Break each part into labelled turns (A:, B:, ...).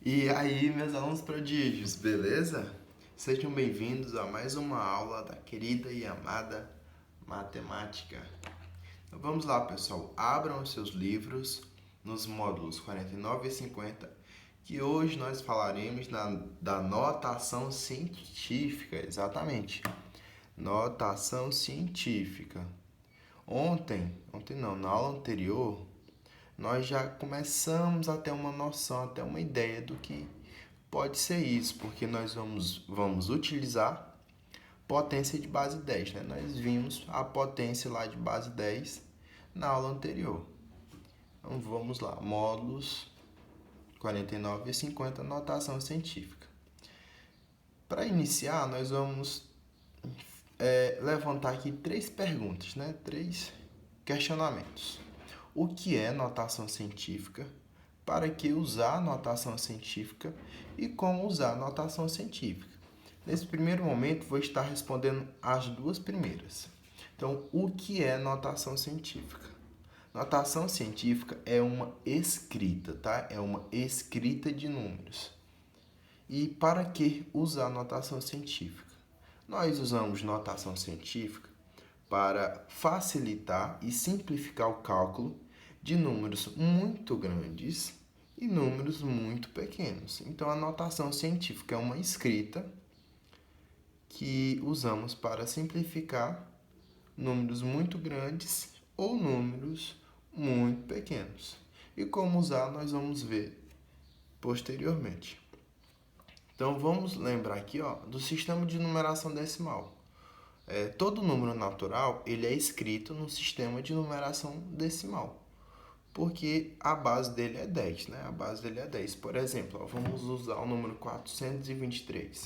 A: E aí, meus alunos prodígios, beleza? Sejam bem-vindos a mais uma aula da querida e amada matemática. Então vamos lá, pessoal. Abram os seus livros nos módulos 49 e 50, que hoje nós falaremos da notação científica, exatamente. Notação científica. Ontem não, na aula anterior, nós já começamos a ter uma noção, até uma ideia do que pode ser isso, porque nós vamos utilizar potência de base 10, né? Nós vimos a potência lá de base 10 na aula anterior. Então vamos lá, módulos 49 e 50, notação científica. Para iniciar, nós vamos levantar aqui três perguntas, né? Três questionamentos. O que é notação científica? Para que usar notação científica e como usar notação científica? Nesse primeiro momento, vou estar respondendo as duas primeiras. Então, o que é notação científica? Notação científica é uma escrita, tá? É uma escrita de números. E para que usar notação científica? Nós usamos notação científica para facilitar e simplificar o cálculo de números muito grandes e números muito pequenos. Então, a notação científica é uma escrita que usamos para simplificar números muito grandes ou números muito pequenos. E como usar, nós vamos ver posteriormente. Então, vamos lembrar aqui do sistema de numeração decimal. Todo número natural ele é escrito no sistema de numeração decimal, porque a base dele é 10, né? A base dele é 10. Por exemplo, vamos usar o número 423.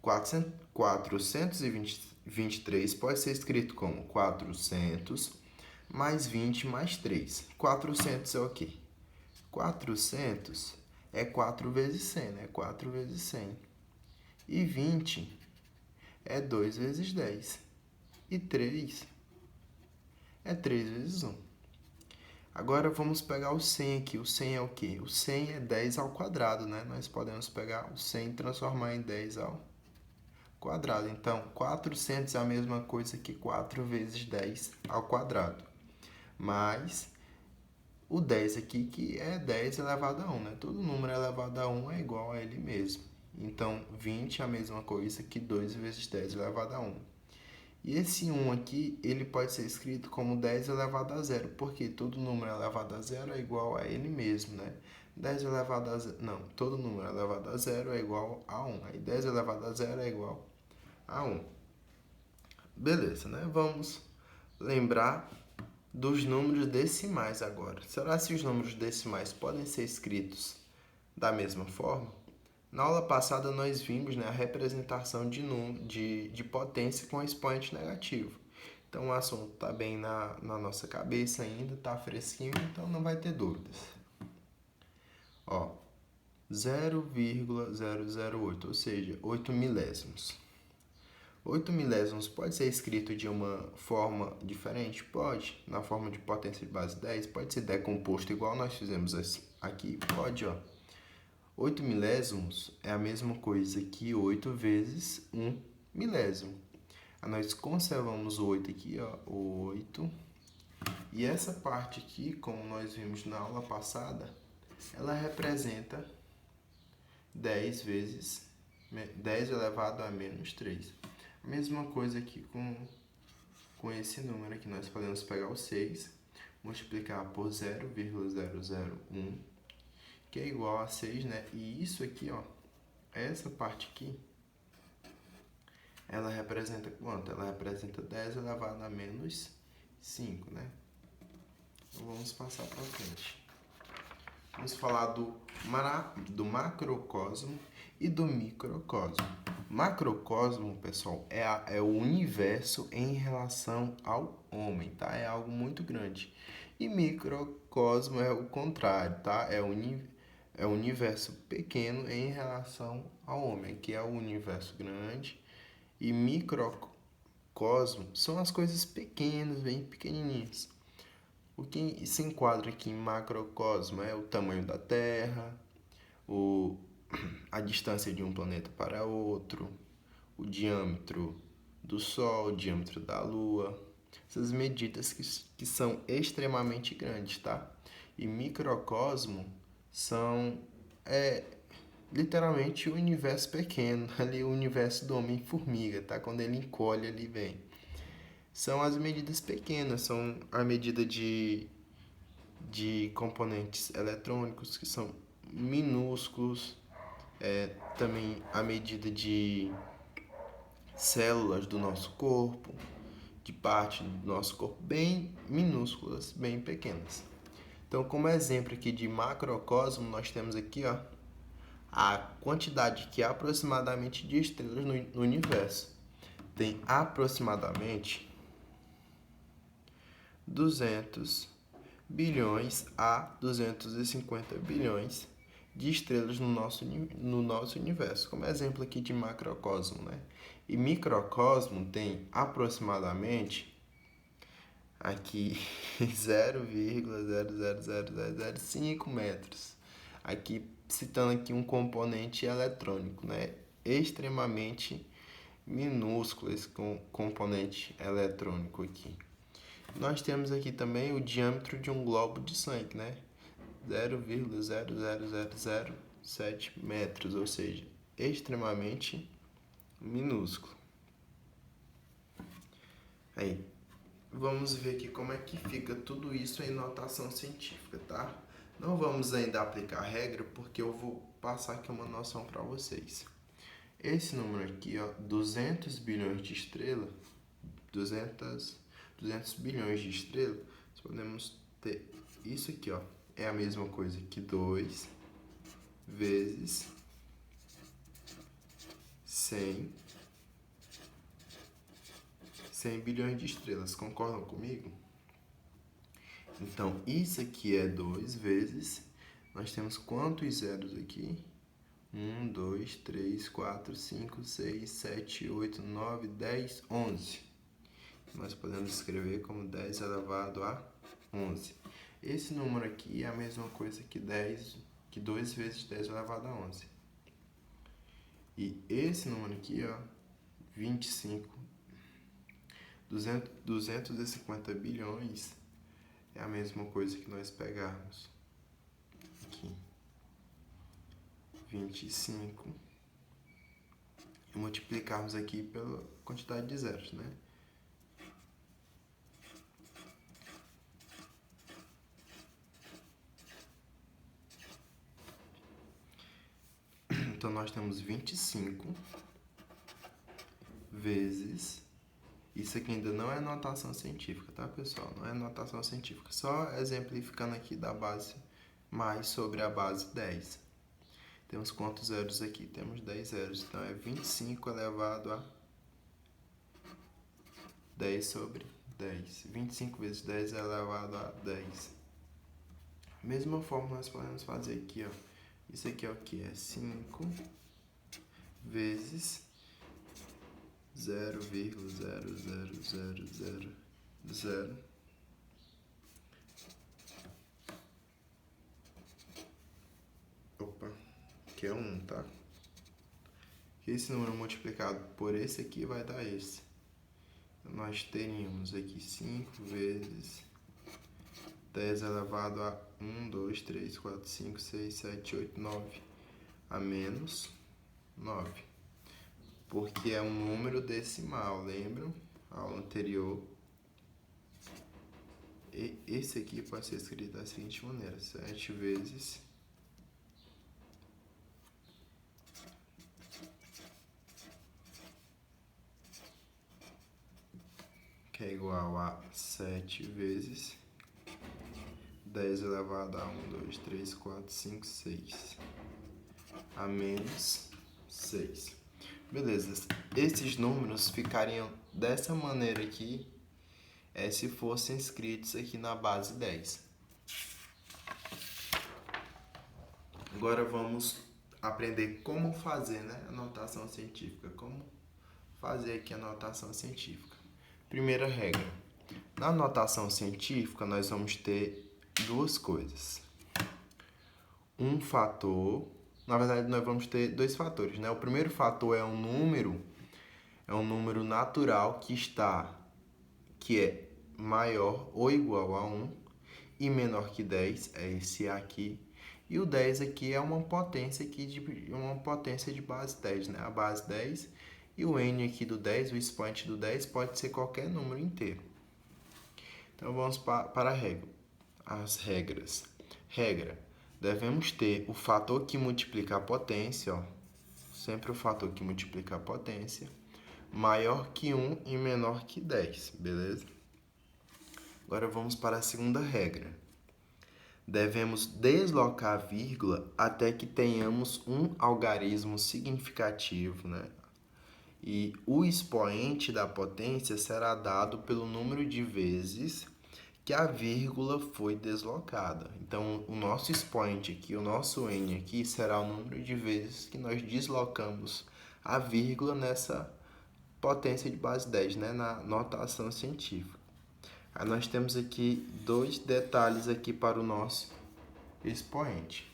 A: 423 pode ser escrito como 400 mais 20 mais 3. 400 é o quê? 400 é 4 vezes 100, né? 4 vezes 100. E 20 é 2 vezes 10. E 3 é 3 vezes 1. Agora vamos pegar o 100 aqui. O 100 é o quê? O 100 é 10 ao quadrado, né? Nós podemos pegar o 100 e transformar em 10 ao quadrado. Então, 400 é a mesma coisa que 4 vezes 10 ao quadrado. Mas o 10 aqui, que é 10 elevado a 1, né? Todo número elevado a 1 é igual a ele mesmo. Então, 20 é a mesma coisa que 2 vezes 10 elevado a 1. E esse 1 aqui, ele pode ser escrito como 10 elevado a 0, porque todo número elevado a 0 é igual a ele mesmo, né? 10 elevado a 0, não, todo número elevado a 0 é igual a 1. Aí 10 elevado a 0 é igual a 1. Beleza, né? Vamos lembrar dos números decimais agora. Será que os números decimais podem ser escritos da mesma forma? Na aula passada nós vimos, né, a representação de potência com expoente negativo. Então o assunto está bem na nossa cabeça ainda, está fresquinho, então não vai ter dúvidas. 0,008, ou seja, 8 milésimos. 8 milésimos pode ser escrito de uma forma diferente? Pode. Na forma de potência de base 10, pode ser decomposto igual nós fizemos aqui? Pode, 8 milésimos é a mesma coisa que 8 vezes 1 milésimo. Aí nós conservamos o 8 aqui, o 8. E essa parte aqui, como nós vimos na aula passada, ela representa 10 vezes 10 elevado a menos 3. A mesma coisa aqui com esse número aqui. Nós podemos pegar o 6, multiplicar por 0,001, que é igual a 6, né? E isso aqui, essa parte aqui, ela representa quanto? Ela representa 10 elevado a menos 5, né? Então, vamos passar para frente. Vamos falar do macrocosmo e do microcosmo. Macrocosmo, pessoal, é o universo em relação ao homem, tá? É algo muito grande. E microcosmo é o contrário, tá? É o universo pequeno em relação ao homem, que é o universo grande. E microcosmo são as coisas pequenas, bem pequenininhas. O que se enquadra aqui em macrocosmo é o tamanho da Terra, a distância de um planeta para outro, o diâmetro do Sol, o diâmetro da Lua, essas medidas que são extremamente grandes, tá? E microcosmo são literalmente o universo pequeno, ali o universo do Homem-Formiga, tá? Quando ele encolhe ali vem. São as medidas pequenas, são a medida de componentes eletrônicos que são minúsculos, também a medida de células do nosso corpo, de parte do nosso corpo, bem minúsculas, bem pequenas. Então, como exemplo aqui de macrocosmo, nós temos aqui a quantidade que é aproximadamente de estrelas no universo. Tem aproximadamente 200 bilhões a 250 bilhões de estrelas no nosso universo, como exemplo aqui de macrocosmo, né? E microcosmo tem aproximadamente aqui 0,00005 metros. Aqui citando aqui um componente eletrônico, né? Extremamente minúsculo esse componente eletrônico aqui. Nós temos aqui também o diâmetro de um globo de sangue, né? 0,00007 metros, ou seja, extremamente minúsculo. Aí, vamos ver aqui como é que fica tudo isso em notação científica, tá? Não vamos ainda aplicar a regra, porque eu vou passar aqui uma noção para vocês. Esse número aqui, 200 bilhões de estrelas, 200 bilhões de estrelas, nós podemos ter isso aqui, é a mesma coisa que 2 vezes 100 bilhões de estrelas. Concordam comigo? Então, isso aqui é 2 vezes... Nós temos quantos zeros aqui? 1, 2, 3, 4, 5, 6, 7, 8, 9, 10, 11. Nós podemos escrever como 10 elevado a 11. Esse número aqui é a mesma coisa que 2 vezes 10 elevado a 11. E esse número aqui, 250 bilhões, é a mesma coisa que nós pegarmos aqui 25 e multiplicarmos aqui pela quantidade de zeros, né? Então, nós temos 25 vezes... Isso aqui ainda não é notação científica, tá, pessoal? Não é notação científica. Só exemplificando aqui da base mais sobre a base 10. Temos quantos zeros aqui? Temos 10 zeros. Então, é 25 elevado a 10 sobre 10. 25 vezes 10 elevado a 10. Mesma forma, nós podemos fazer aqui, Isso aqui é o que? É 5 vezes 0,00000. Opa, que é 1, tá? Esse número multiplicado por esse aqui vai dar esse. Nós teríamos aqui 5 vezes 10 elevado a 1, 2, 3, 4, 5, 6, 7, 8, 9, a menos 9. Porque é um número decimal, lembram? A aula anterior. E esse aqui pode ser escrito da seguinte maneira: 7 vezes que é igual a 7 vezes 10 elevado a 1, 2, 3, 4, 5, 6, a menos 6. Beleza, esses números ficariam dessa maneira aqui, se fossem escritos aqui na base 10. Agora vamos aprender como fazer, né, a notação científica. Como fazer aqui a notação científica. Primeira regra. Na notação científica, nós vamos ter duas coisas. Um fator Na verdade, nós vamos ter dois fatores, né? O primeiro fator é um número natural que é maior ou igual a 1 e menor que 10, é esse aqui. E o 10 aqui é uma potência de base 10, né? A base 10 e o n aqui do 10, o expoente do 10 pode ser qualquer número inteiro. Então vamos para a regra. As regras. Regra: devemos ter o fator que multiplica a potência, ó, sempre o fator que multiplica a potência, maior que 1 e menor que 10, beleza? Agora vamos para a segunda regra. Devemos deslocar a vírgula até que tenhamos um algarismo significativo, né? E o expoente da potência será dado pelo número de vezes que a vírgula foi deslocada. Então, o nosso expoente aqui, o nosso n aqui, será o número de vezes que nós deslocamos a vírgula nessa potência de base 10, né? Na notação científica. Aí nós temos aqui dois detalhes aqui para o nosso expoente.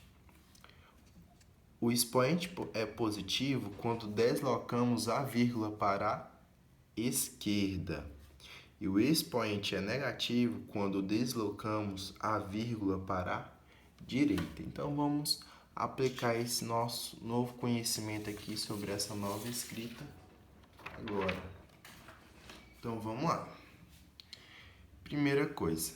A: O expoente é positivo quando deslocamos a vírgula para a esquerda. E o expoente é negativo quando deslocamos a vírgula para a direita. Então, vamos aplicar esse nosso novo conhecimento aqui sobre essa nova escrita agora. Então, vamos lá. Primeira coisa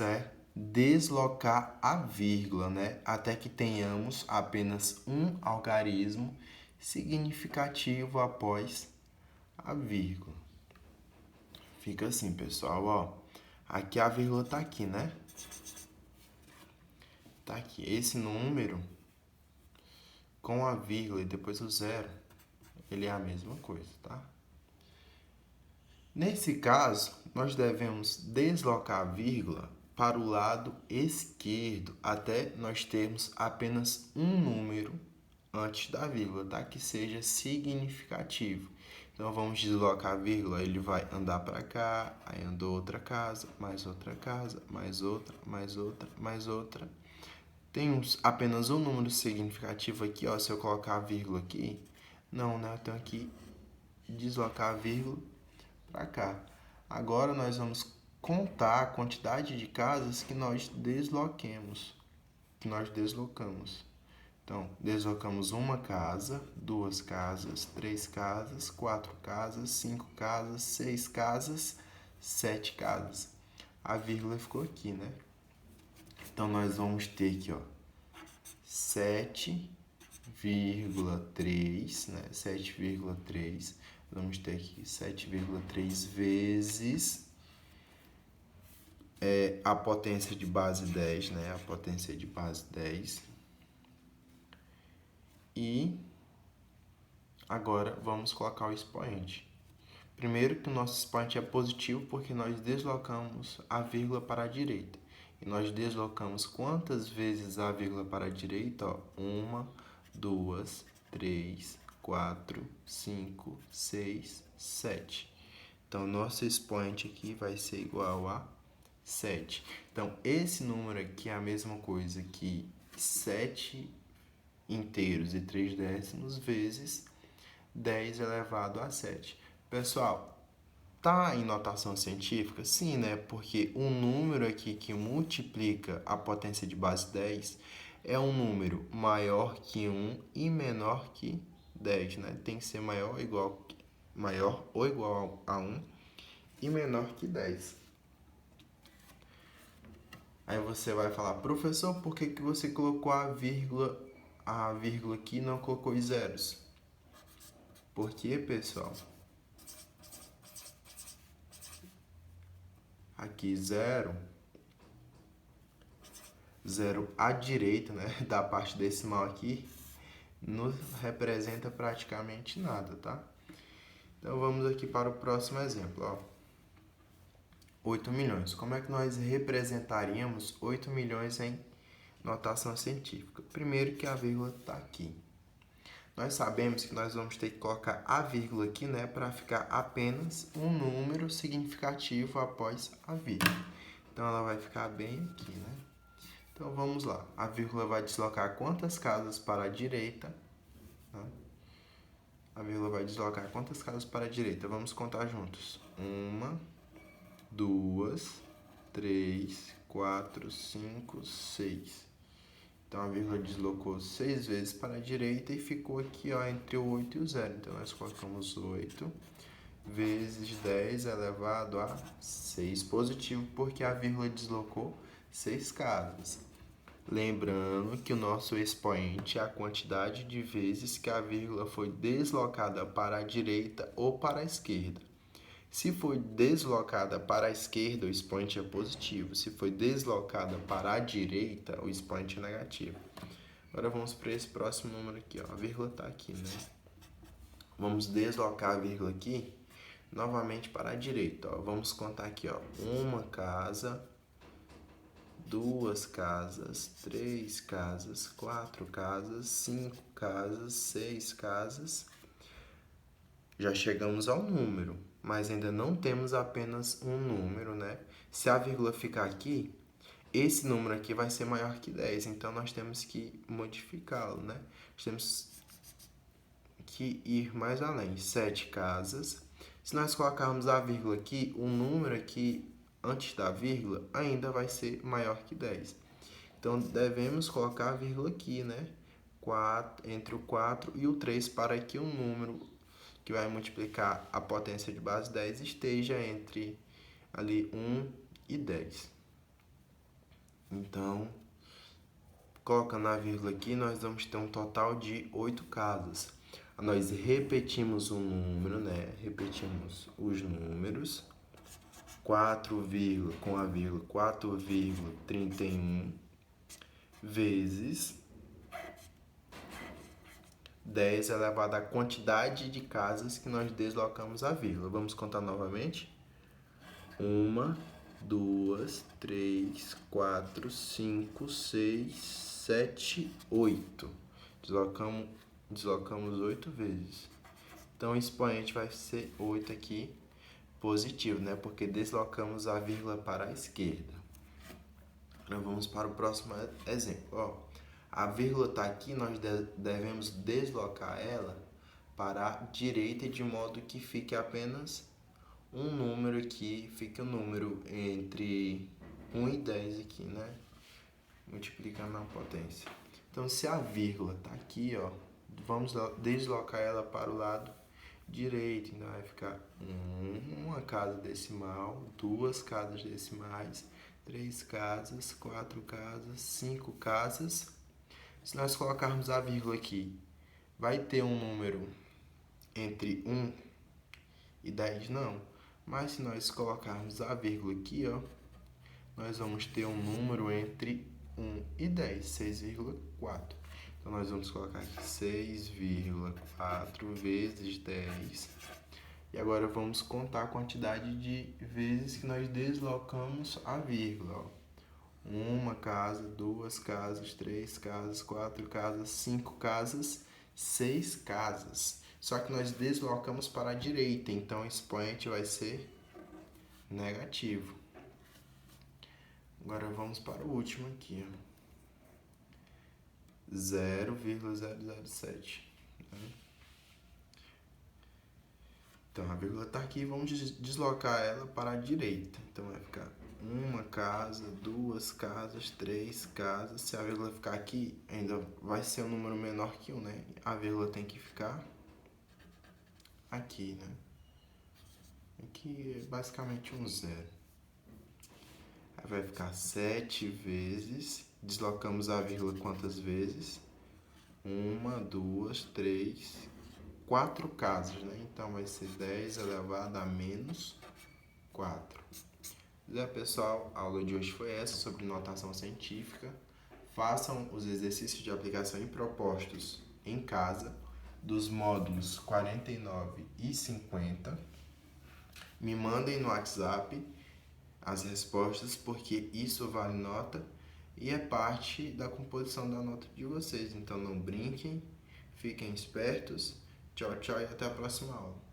A: é deslocar a vírgula, né? Até que tenhamos apenas um algarismo significativo após a vírgula. Fica assim, pessoal, ó. Aqui a vírgula tá aqui, né? Tá aqui. Esse número com a vírgula e depois o zero, ele é a mesma coisa, tá? Nesse caso, nós devemos deslocar a vírgula para o lado esquerdo até nós termos apenas um número antes da vírgula, tá? Que seja significativo. Então, vamos deslocar a vírgula, ele vai andar para cá, aí andou outra casa, mais outra casa, mais outra, mais outra, mais outra. Tem apenas um número significativo aqui, ó. Se eu colocar a vírgula aqui, não, né? Eu tenho que deslocar a vírgula para cá. Agora nós vamos contar a quantidade de casas que nós deslocamos. Então, deslocamos uma casa, duas casas, três casas, quatro casas, cinco casas, seis casas, sete casas. A vírgula ficou aqui, né? Então, nós vamos ter aqui, ó, 7,3, né? 7,3. Vamos ter aqui 7,3 vezes a potência de base 10, né? A potência de base 10. E agora vamos colocar o expoente. Primeiro que o nosso expoente é positivo porque nós deslocamos a vírgula para a direita. E nós deslocamos quantas vezes a vírgula para a direita? Ó, 1, 2, 3, 4, 5, 6, 7. Então, nosso expoente aqui vai ser igual a 7. Então, esse número aqui é a mesma coisa que 7 inteiros e 3 décimos vezes 10 elevado a 7. Pessoal, tá em notação científica? Sim, né? Porque o número aqui que multiplica a potência de base 10 é um número maior que 1 e menor que 10, né? Tem que ser maior ou igual a 1 e menor que 10. Aí você vai falar, professor, por que você colocou a vírgula aqui e não colocou os zeros? Por quê, pessoal? Aqui zero à direita, né, da parte decimal aqui, não representa praticamente nada, tá? Então vamos aqui para o próximo exemplo, ó. 8 milhões. Como é que nós representaríamos 8 milhões em notação científica? Primeiro que a vírgula está aqui. Nós sabemos que nós vamos ter que colocar a vírgula aqui, né, para ficar apenas um número significativo após a vírgula. Então, ela vai ficar bem aqui, né? Então vamos lá. A vírgula vai deslocar quantas casas para a direita? A vírgula vai deslocar quantas casas para a direita? Vamos contar juntos. 1, 2, 3, 4, 5, 6. Então a vírgula deslocou 6 vezes para a direita e ficou aqui, ó, entre o 8 e o 0. Então nós colocamos 8 vezes 10 elevado a 6 positivo, porque a vírgula deslocou 6 casas. Lembrando que o nosso expoente é a quantidade de vezes que a vírgula foi deslocada para a direita ou para a esquerda. Se foi deslocada para a esquerda, o expoente é positivo. Se foi deslocada para a direita, o expoente é negativo. Agora vamos para esse próximo número aqui, ó. A vírgula está aqui, né? Vamos deslocar a vírgula aqui novamente para a direita, ó. Vamos contar aqui, ó. 1 casa, 2 casas, 3 casas, 4 casas, 5 casas, 6 casas. Já chegamos ao número, mas ainda não temos apenas um número, né? Se a vírgula ficar aqui, esse número aqui vai ser maior que 10, então nós temos que modificá-lo, né? Nós temos que ir mais além. 7 casas. Se nós colocarmos a vírgula aqui, o número aqui antes da vírgula ainda vai ser maior que 10. Então, devemos colocar a vírgula aqui, né? Entre o 4 e o 3 para que o número que vai multiplicar a potência de base 10 esteja entre ali 1 e 10. Então, colocando a vírgula aqui, nós vamos ter um total de 8 casas. Nós repetimos o número, né? Repetimos os números. 4, com a vírgula, 4,31 vezes 10 elevado à quantidade de casas que nós deslocamos a vírgula. Vamos contar novamente. 1, 2, 3, 4, 5, 6, 7, 8. Deslocamos 8 vezes. Então, o expoente vai ser 8 aqui, positivo, né? Porque deslocamos a vírgula para a esquerda. Agora vamos para o próximo exemplo. Ó, a vírgula está aqui, nós devemos deslocar ela para a direita de modo que fique apenas um número aqui, fique um número entre 1 e 10 aqui, né? Multiplicando a potência. Então, se a vírgula está aqui, ó, vamos deslocar ela para o lado direito. Então, vai ficar uma casa decimal, 2 casas decimais, 3 casas, 4 casas, 5 casas. Se nós colocarmos a vírgula aqui, vai ter um número entre 1 e 10? Não. Mas se nós colocarmos a vírgula aqui, ó, nós vamos ter um número entre 1 e 10, 6,4. Então, nós vamos colocar aqui 6,4 vezes 10. E agora vamos contar a quantidade de vezes que nós deslocamos a vírgula, ó. 1 casa, 2 casas, 3 casas, 4 casas, 5 casas, 6 casas. Só que nós deslocamos para a direita, então o expoente vai ser negativo. Agora vamos para o último aqui, ó. 0,007. Então a vírgula está aqui, vamos deslocar ela para a direita. Então vai ficar 1 casa, 2 casas, 3 casas. Se a vírgula ficar aqui, ainda vai ser um número menor que 1, né? A vírgula tem que ficar aqui, né? Aqui é basicamente um 0. Aí vai ficar 7 vezes. Deslocamos a vírgula quantas vezes? 1, 2, 3, 4 casas, né? Então vai ser 10 elevado a menos 4. Pessoal, a aula de hoje foi essa, sobre notação científica. Façam os exercícios de aplicação e propostos em casa, dos módulos 49 e 50. Me mandem no WhatsApp as respostas, porque isso vale nota e é parte da composição da nota de vocês. Então não brinquem, fiquem espertos. Tchau, tchau e até a próxima aula.